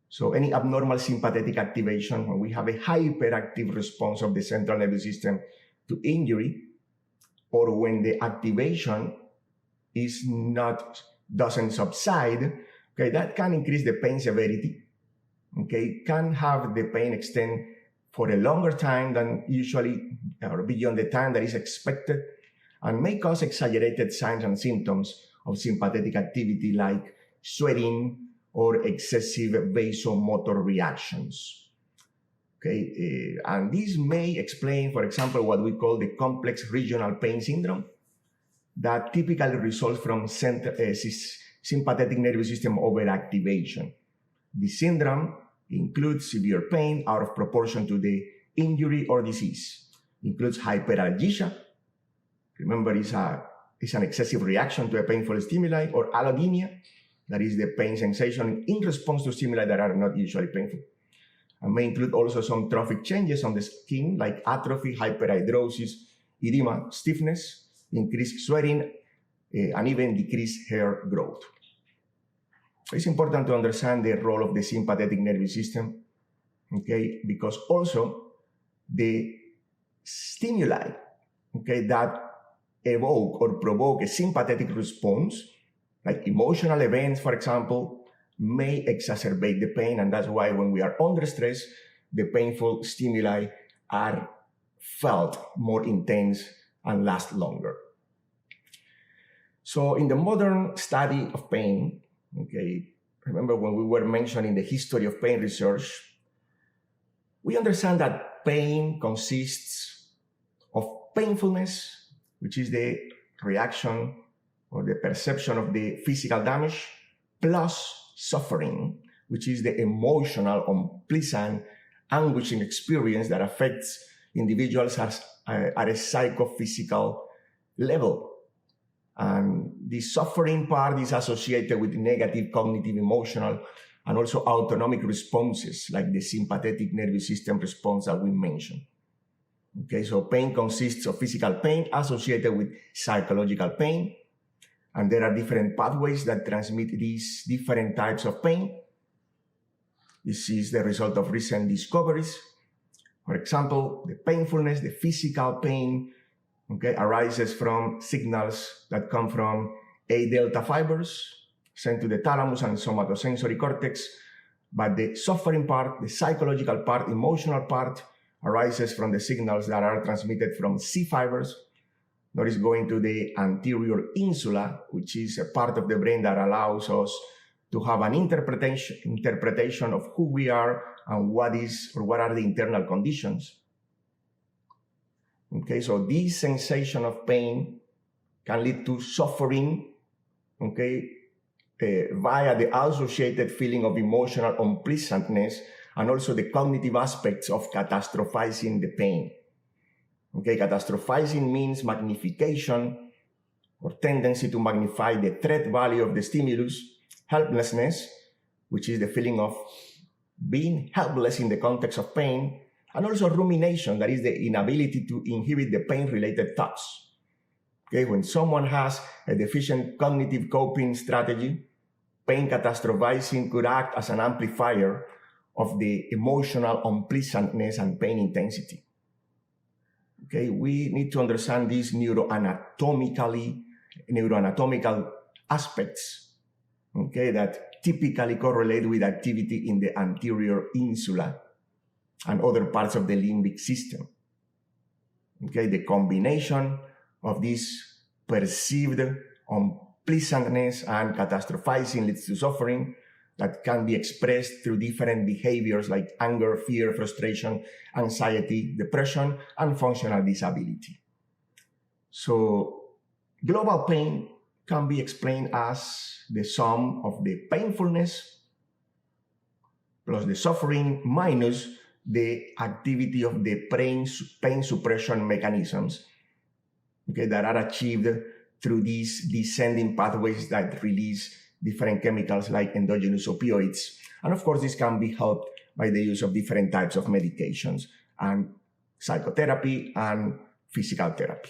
So any abnormal sympathetic activation, when we have a hyperactive response of the central nervous system to injury, or when the activation doesn't subside, okay, that can increase the pain severity. Okay, can have the pain extend for a longer time than usually, or beyond the time that is expected, and may cause exaggerated signs and symptoms of sympathetic activity like sweating or excessive vasomotor reactions. Okay, and this may explain, for example, what we call the complex regional pain syndrome that typically results from sympathetic nervous system overactivation. The syndrome includes severe pain out of proportion to the injury or disease. Includes hyperalgesia. Remember, it's an excessive reaction to a painful stimuli, or allodynia, that is the pain sensation in response to stimuli that are not usually painful. And may include also some trophic changes on the skin, like atrophy, hyperhidrosis, edema, stiffness, increased sweating, and even decreased hair growth. It's important to understand the role of the sympathetic nervous system, okay, because also the stimuli, okay, that evoke or provoke a sympathetic response, like emotional events, for example, may exacerbate the pain, and that's why when we are under stress, the painful stimuli are felt more intense and last longer. So in the modern study of pain, okay, remember when we were mentioning the history of pain research, we understand that pain consists of painfulness, which is the reaction or the perception of the physical damage, plus suffering, which is the emotional, unpleasant, anguishing experience that affects individuals at a psychophysical level. And the suffering part is associated with negative cognitive, emotional, and also autonomic responses like the sympathetic nervous system response that we mentioned. Okay, so pain consists of physical pain associated with psychological pain, and there are different pathways that transmit these different types of pain. This is the result of recent discoveries. For example, the painfulness, the physical pain, okay, arises from signals that come from A delta fibers sent to the thalamus and somatosensory cortex, but the suffering part, the psychological part, emotional part, arises from the signals that are transmitted from C fibers, that is going to the anterior insula, which is a part of the brain that allows us to have an interpretation of who we are and what are the internal conditions. Okay, so this sensation of pain can lead to suffering, okay, via the associated feeling of emotional unpleasantness and also the cognitive aspects of catastrophizing the pain. Okay, catastrophizing means magnification or tendency to magnify the threat value of the stimulus, helplessness, which is the feeling of being helpless in the context of pain, and also rumination, that is the inability to inhibit the pain-related thoughts. Okay, when someone has a deficient cognitive coping strategy, pain catastrophizing could act as an amplifier of the emotional unpleasantness and pain intensity. Okay, we need to understand these neuroanatomical aspects, okay, that typically correlate with activity in the anterior insula and other parts of the limbic system. Okay, the combination of this perceived unpleasantness and catastrophizing leads to suffering that can be expressed through different behaviors like anger, fear, frustration, anxiety, depression, and functional disability. So global pain can be explained as the sum of the painfulness plus the suffering minus the activity of the pain suppression mechanisms, okay, that are achieved through these descending pathways that release different chemicals like endogenous opioids. And of course, this can be helped by the use of different types of medications and psychotherapy and physical therapy.